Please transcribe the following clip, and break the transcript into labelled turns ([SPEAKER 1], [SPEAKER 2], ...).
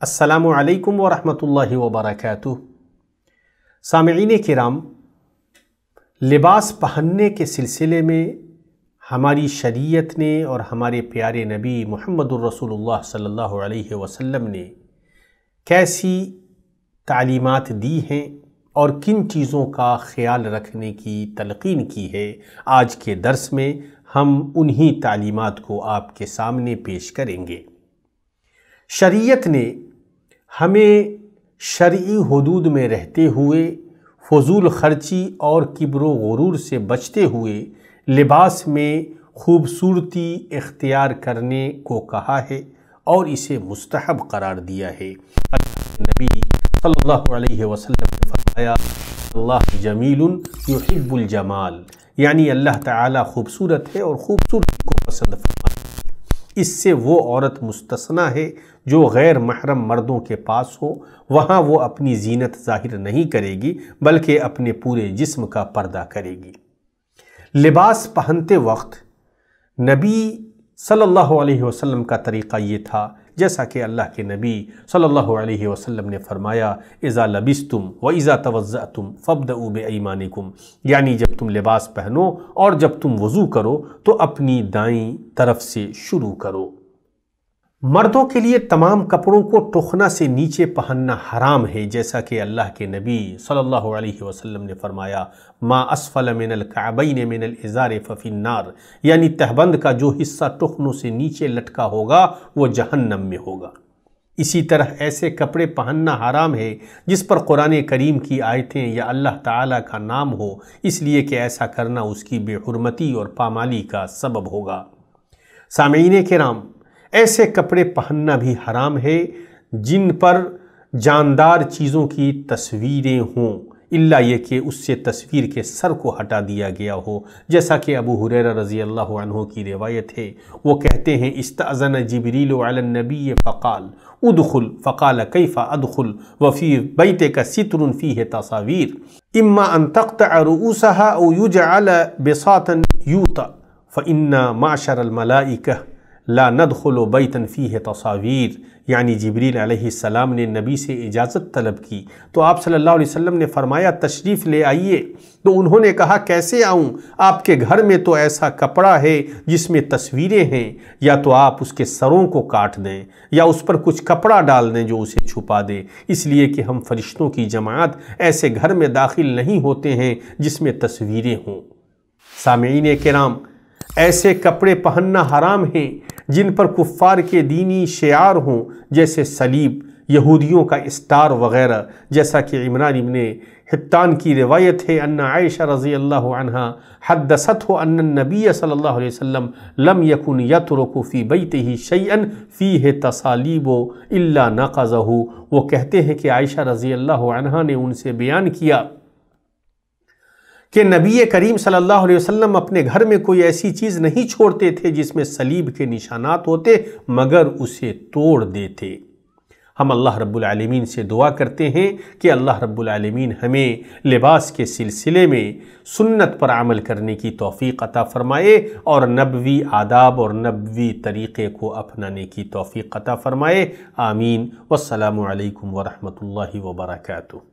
[SPEAKER 1] السلام علیکم ورحمۃ اللہ وبرکاتہ۔ سامعین کرام، لباس پہننے کے سلسلے میں ہماری شریعت نے اور ہمارے پیارے نبی محمد الرسول اللہ صلی اللہ علیہ وسلم نے کیسی تعلیمات دی ہیں اور کن چیزوں کا خیال رکھنے کی تلقین کی ہے، آج کے درس میں ہم انہی تعلیمات کو آپ کے سامنے پیش کریں گے۔ شریعت نے ہمیں شرعی حدود میں رہتے ہوئے فضول خرچی اور کبر و غرور سے بچتے ہوئے لباس میں خوبصورتی اختیار کرنے کو کہا ہے اور اسے مستحب قرار دیا ہے۔ نبی صلی اللہ علیہ وسلم نے فرمایا، اللہ جمیل یحب الجمال، یعنی اللہ تعالی خوبصورت ہے اور خوبصورتی کو پسند فرماتا ہے۔ اس سے وہ عورت مستثنیٰ ہے جو غیر محرم مردوں کے پاس ہو، وہاں وہ اپنی زینت ظاہر نہیں کرے گی بلکہ اپنے پورے جسم کا پردہ کرے گی۔ لباس پہنتے وقت نبی صلی اللہ علیہ وسلم کا طریقہ یہ تھا، جیسا کہ اللہ کے نبی صلی اللہ علیہ وسلم نے فرمایا، اذا لبستم و اذا توضأتم فابدؤوا بایمانکم، یعنی جب تم لباس پہنو اور جب تم وضو کرو تو اپنی دائیں طرف سے شروع کرو۔ مردوں کے لیے تمام کپڑوں کو ٹخنا سے نیچے پہننا حرام ہے، جیسا کہ اللہ کے نبی صلی اللہ علیہ وسلم نے فرمایا، ما اسفل من الکعبین من الازار ففی النار، یعنی تہبند کا جو حصہ ٹخنوں سے نیچے لٹکا ہوگا وہ جہنم میں ہوگا۔ اسی طرح ایسے کپڑے پہننا حرام ہے جس پر قرآن کریم کی آیتیں یا اللہ تعالیٰ کا نام ہو، اس لیے کہ ایسا کرنا اس کی بے حرمتی اور پامالی کا سبب ہوگا۔ سامعین کرام، ایسے کپڑے پہننا بھی حرام ہے جن پر جاندار چیزوں کی تصویریں ہوں، الا یہ کہ اس سے تصویر کے سر کو ہٹا دیا گیا ہو، جیسا کہ ابو ہریرہ رضی اللہ عنہ کی روایت ہے۔ وہ کہتے ہیں، استأذن جبریل علی النبی فقال ادخل، فقال کیف ادخل وفی بیتک ستر فیہ تصاویر اما ان تقطع رؤوسها او یجعل بساطا یوطا فإن معشر الملائکہ لا ندخل بیتا فیہ تصاویر، یعنی جبریل علیہ السلام نے نبی سے اجازت طلب کی تو آپ صلی اللہ علیہ وسلم نے فرمایا تشریف لے آئیے، تو انہوں نے کہا کیسے آؤں؟ آپ کے گھر میں تو ایسا کپڑا ہے جس میں تصویریں ہیں، یا تو آپ اس کے سروں کو کاٹ دیں یا اس پر کچھ کپڑا ڈال دیں جو اسے چھپا دے، اس لیے کہ ہم فرشتوں کی جماعت ایسے گھر میں داخل نہیں ہوتے ہیں جس میں تصویریں ہوں۔ سامعین کرام، ایسے کپڑے پہننا حرام ہیں جن پر کفار کے دینی شعار ہوں، جیسے صلیب، یہودیوں کا اسٹار وغیرہ، جیسا کہ عمران ابن حطان کی روایت ہے، ان عائشہ رضی اللہ عنہا حدثته ان النبی صلی اللہ علیہ وسلم لم یکن یترک فی بیتہ شیئا فیہ تصالیب الا نقضہ۔ وہ کہتے ہیں کہ عائشہ رضی اللہ عنہا نے ان سے بیان کیا کہ نبی کریم صلی اللہ علیہ وسلم اپنے گھر میں کوئی ایسی چیز نہیں چھوڑتے تھے جس میں صلیب کے نشانات ہوتے مگر اسے توڑ دیتے۔ ہم اللہ رب العالمین سے دعا کرتے ہیں کہ اللہ رب العالمین ہمیں لباس کے سلسلے میں سنت پر عمل کرنے کی توفیق عطا فرمائے اور نبوی آداب اور نبوی طریقے کو اپنانے کی توفیق عطا فرمائے۔ آمین۔ والسلام علیکم ورحمۃ اللہ وبرکاتہ۔